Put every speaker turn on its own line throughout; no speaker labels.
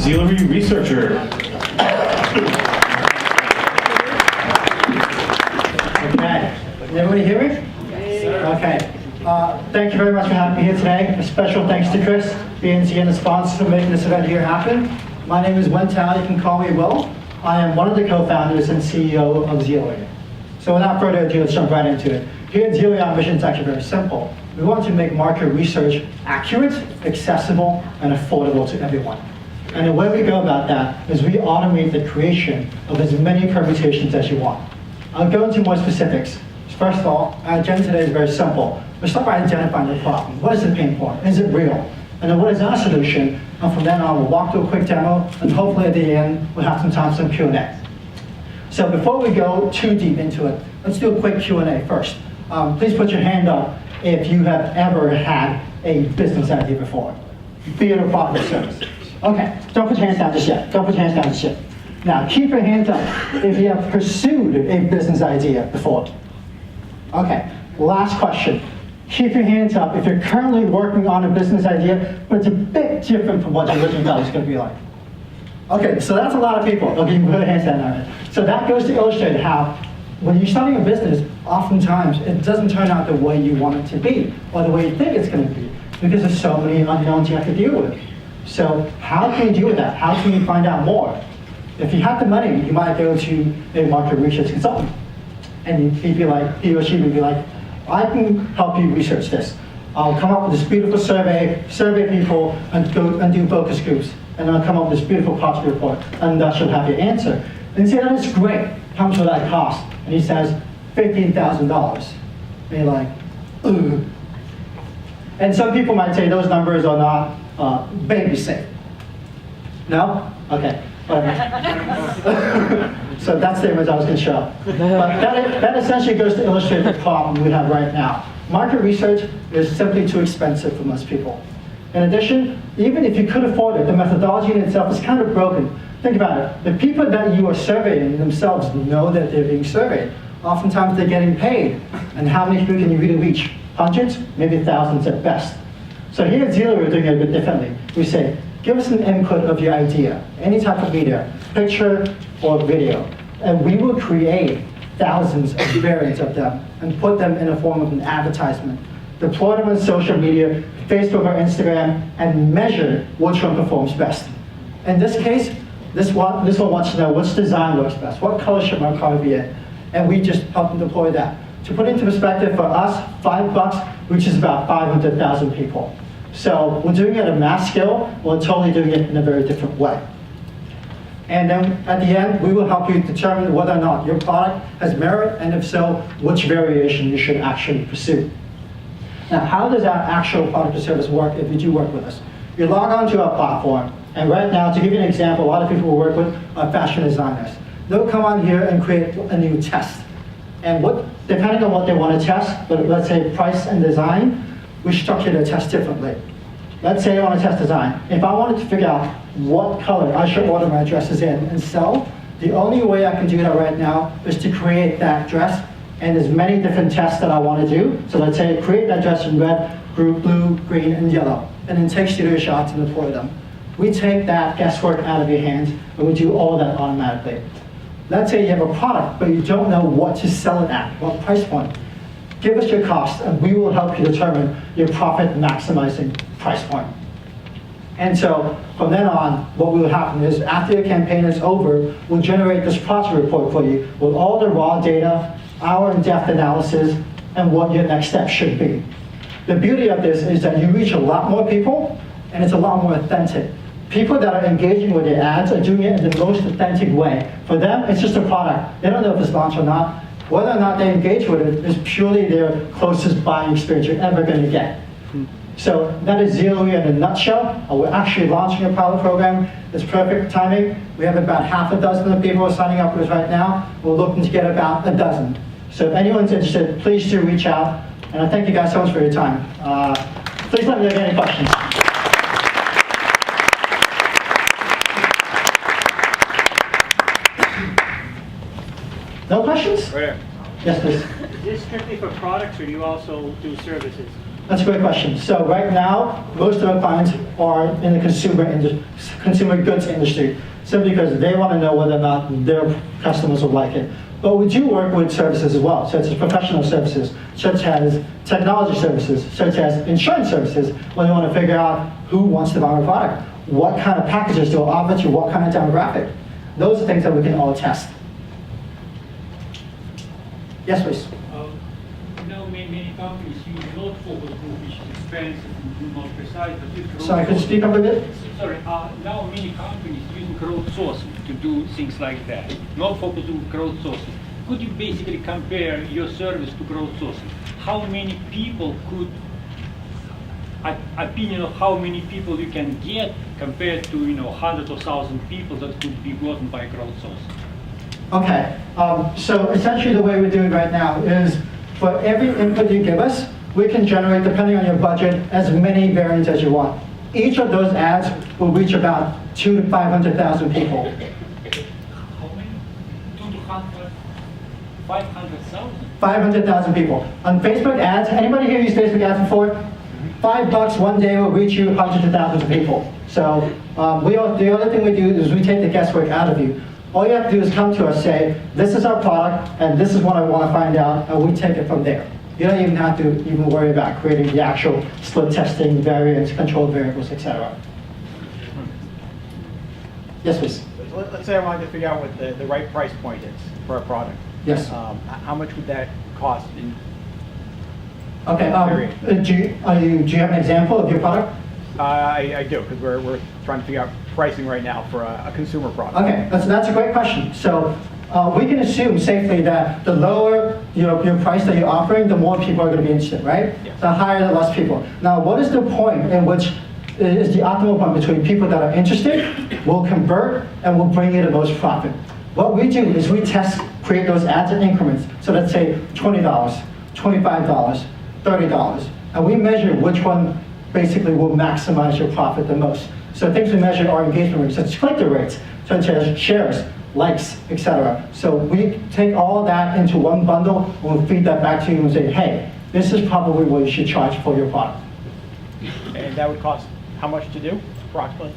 Zealery researcher.
Okay. Can everybody hear me? Okay. Thank you very much for having me here today. A special thanks to Chris, BNC, and the sponsors for making this event here happen. My name is Wen Tao. You can call me Will. I am one of the co-founders and CEO of Zealery. So without further ado, let's jump right into it. Here at Zealery, our mission is actually very simple. We want to make market research accurate, accessible, and affordable to everyone. And the way we go about that is we automate the creation of as many permutations as you want. I'll go into more specifics. First of all, our agenda today is very simple. We start by identifying the problem. What is the pain point? Is it real? And then what is our solution? And from then on, we'll walk through a quick demo, and hopefully at the end, we'll have some time for some Q&A. So before we go too deep into it, let's do a quick Q&A first. Please put your hand up if you have ever had a business idea before, be it a product or service. Okay, don't put your hands down just yet. Don't put your hands down just yet. Now, keep your hands up if you have pursued a business idea before. Okay, last question. Keep your hands up if you're currently working on a business idea, but it's a bit different from what you originally thought it was going to be like. Okay, so that's a lot of people. Okay, you can put your hands down now. So that goes to illustrate how when you're starting a business, oftentimes it doesn't turn out the way you want it to be, or the way you think it's going to be, because there's so many unknowns you have to deal with. So how can you deal with that? How can you find out more? If you have the money, you might go to a market research consultant, and he'd be like, he or she would be like, I can help you research this. I'll come up with this beautiful survey people, and go and do focus groups, and I'll come up with this beautiful cost report, and that should have your answer. And you say, that is great. How much will that cost? And he says, $15,000. And you're like, ugh. And some people might say those numbers are not baby safe. No? Okay. So that's the image I was going to show. But that essentially goes to illustrate the problem we have right now. Market research is simply too expensive for most people. In addition, even if you could afford it, the methodology in itself is kind of broken. Think about it. The people that you are surveying themselves know that they're being surveyed. Oftentimes they're getting paid. And how many people can you really reach? Hundreds? Maybe thousands at best. So here at Zealery, we're doing it a bit differently. We say, give us an input of your idea, any type of media, picture or video, and we will create thousands of variants of them and put them in a form of an advertisement, deploy them on social media, Facebook or Instagram, and measure which one performs best. In this case, this one wants to know which design works best, what color should my car be in, and we just help them deploy that. To put into perspective, for us, $5 reaches about 500,000 people. So we're doing it at a mass scale, we're totally doing it in a very different way. And then at the end, we will help you determine whether or not your product has merit, and if so, which variation you should actually pursue. Now, how does our actual product or service work if you do work with us? You log on to our platform, and right now, to give you an example, a lot of people we work with are fashion designers. They'll come on here and create a new test. And depending on what they want to test, but let's say price and design, we structure the test differently. Let's say I want to test design. If I wanted to figure out what color I should order my dresses in and sell, the only way I can do that right now is to create that dress, and there's many different tests that I want to do. So let's say create that dress in red, blue, green, and yellow, and then take studio shots and deploy them. We take that guesswork out of your hands, and we do all of that automatically. Let's say you have a product, but you don't know what to sell it at, what price point. Give us your cost, and we will help you determine your profit maximizing price point. And so from then on, what will happen is after your campaign is over, we'll generate this profit report for you with all the raw data, our in-depth analysis, and what your next step should be. The beauty of this is that you reach a lot more people, and it's a lot more authentic. People that are engaging with your ads are doing it in the most authentic way. For them, it's just a product. They don't know if it's launched or not. Whether or not they engage with it is purely their closest buying experience you're ever going to get. So that is Zealery in a nutshell. We're actually launching a pilot program. It's perfect timing. We have about half a dozen of people signing up with us right now. We're looking to get about a dozen. So if anyone's interested, please do reach out. And I thank you guys so much for your time. Please let me know if you have any questions. No questions?
Right here.
Yes, please.
Is this strictly for products, or do you also do services?
That's a great question. So right now, most of our clients are in the consumer goods industry, simply because they want to know whether or not their customers will like it. But we do work with services as well, such as professional services, such as technology services, such as insurance services, when they want to figure out who wants to buy our product, what kind of packages do we offer to what kind of demographic. Those are things that we can all test. Yes, please.
Now many companies use not focus group, which is expensive and not precise. But
Sorry, could you speak up a bit?
Sorry, now many companies using crowdsourcing to do things like that. Not focus group, crowdsourcing. Could you basically compare your service to crowdsourcing? How many people could, opinion of how many people you can get compared to hundreds of thousands of people that could be gotten by crowdsourcing?
Okay, so essentially the way we do it right now is for every input you give us, we can generate, depending on your budget, as many variants as you want. Each of those ads will reach about 200,000 to 500,000 people.
How many? 200,000? 500,000?
500,000 people. On Facebook ads, anybody here use Facebook ads before? $5 one day will reach you hundreds of thousands of people. So the other thing we do is we take the guesswork out of you. All you have to do is come to us, say, this is our product, and this is what I want to find out, and we take it from there. You don't even have to even worry about creating the actual split testing, variants, controlled variables, etc. Yes, please.
Let's say I wanted to figure out what the right price point is for a product.
Yes.
How much would that cost in
Okay. Do you have an example of your product?
I do, because we're trying to figure out pricing right now for a consumer product.
Okay, that's a great question. So we can assume safely that the lower your price that you're offering, the more people are going to be interested, right?
Yes.
The higher, the less people. Now, what is the point in which is the optimal point between people that are interested, will convert, and will bring you the most profit? What we do is we create those ads in increments. So let's say $20, $25, $30, and we measure which one basically will maximize your profit the most. So things we measure are engagement rates, such as click-through rates, such as shares, likes, etc. So we take all of that into one bundle and we'll feed that back to you and say, hey, this is probably what you should charge for your product.
And that would cost how much to do, approximately?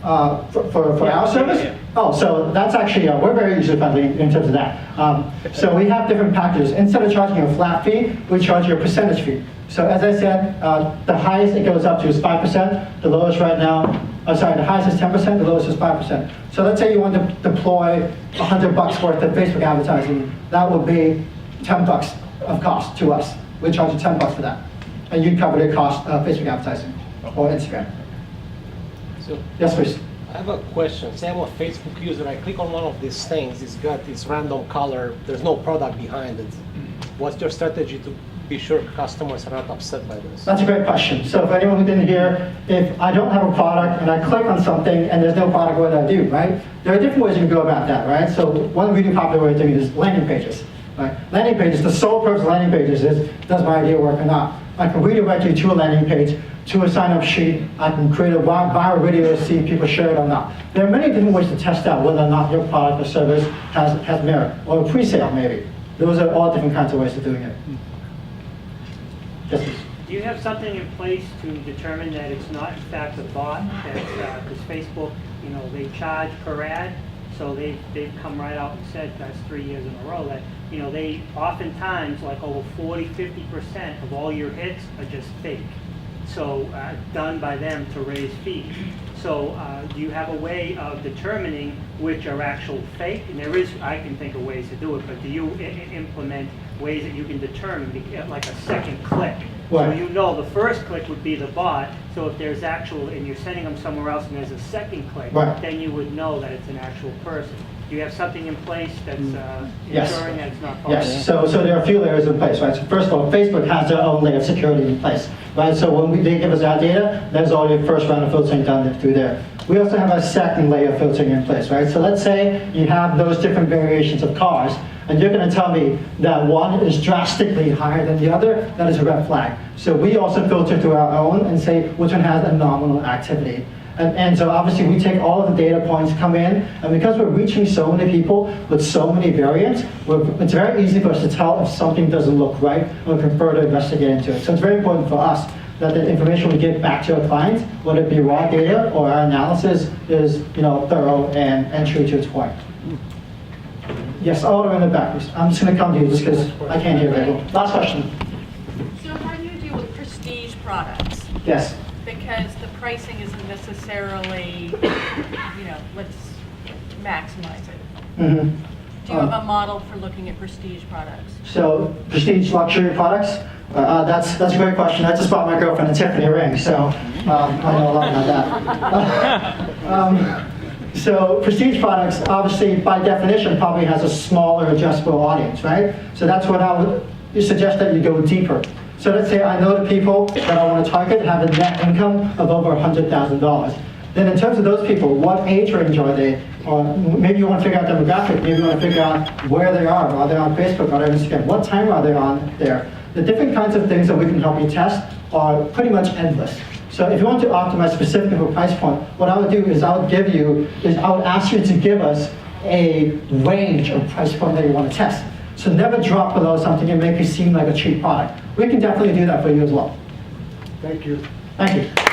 For our service?
Yeah.
Oh, so that's actually, we're very user-friendly in terms of that. So we have different packages. Instead of charging you a flat fee, we charge you a percentage fee. So as I said, the highest it goes up to is 5%. The lowest right now, the highest is 10%, the lowest is 5%. So let's say you want to deploy $100 worth of Facebook advertising. That would be $10 of cost to us. We charge you $10 for that. And you cover the cost of Facebook advertising or Instagram.
So,
Yes, please.
I have a question. Say I'm a Facebook user, I click on one of these things, it's got this random color, there's no product behind it. What's your strategy to be sure customers are not upset by this?
That's a great question. So for anyone who didn't hear, if I don't have a product and I click on something and there's no product, what do I do, right? There are different ways you can go about that, right? So one really popular way of doing it is landing pages. Right? Landing pages, the sole purpose of landing pages is, does my idea work or not? I can redirect you to a landing page, to a sign-up sheet. I can create a viral video to see if people share it or not. There are many different ways to test out whether or not your product or service has merit, or a pre-sale maybe. Those are all different kinds of ways of doing it. Yes, please.
Do you have something in place to determine that it's not in fact a bot? Because Facebook, they charge per ad, so they've come right out and said that's 3 years in a row that they oftentimes like over 40–50% of all your hits are just fake. So done by them to raise fees. So do you have a way of determining which are actual fake? And there is, I can think of ways to do it, but do you implement ways that you can determine, like a second click?
Right.
So the first click would be the bot, so if there's actual, and you're sending them somewhere else and there's a second click,
right,
then you would know that it's an actual person. Do you have something in place that's
Yes.
ensuring that it's not false?
Yes, so there are a few layers in place, right? So first of all, Facebook has their own layer of security in place, right? So when they give us our data, there's all your first round of filtering done through there. We also have a second layer of filtering in place, right? So let's say you have those different variations of cars, and you're going to tell me that one is drastically higher than the other, that is a red flag. So we also filter through our own and say which one has a nominal activity. And so obviously we take all of the data points, come in, and because we're reaching so many people with so many variants, it's very easy for us to tell if something doesn't look right, and we can further investigate into it. So it's very important for us that the information we give back to our clients, whether it be raw data or our analysis, is thorough and true to its point. Yes, all the way in the back. I'm just going to come to you just because I can't hear very well. Last question.
So how do you deal with prestige products?
Yes.
Because the pricing isn't necessarily, let's maximize it.
Mm-hmm.
Do you have a model for looking at prestige products?
So prestige luxury products, that's a great question. I just bought my girlfriend a Tiffany ring, so I know a lot about that. So prestige products, obviously by definition, probably has a smaller addressable audience, right? So that's what I would suggest that you go deeper. So let's say I know the people that I want to target have a net income of over $100,000. Then in terms of those people, what age range are they? Or maybe you want to figure out demographic, maybe you want to figure out where they are they on Facebook, are they on Instagram, what time are they on there? The different kinds of things that we can help you test are pretty much endless. So if you want to optimize specifically for price point, what I would do is I would ask you to give us a range of price point that you want to test. So never drop below something and make it seem like a cheap product. We can definitely do that for you as well.
Thank you.
Thank you.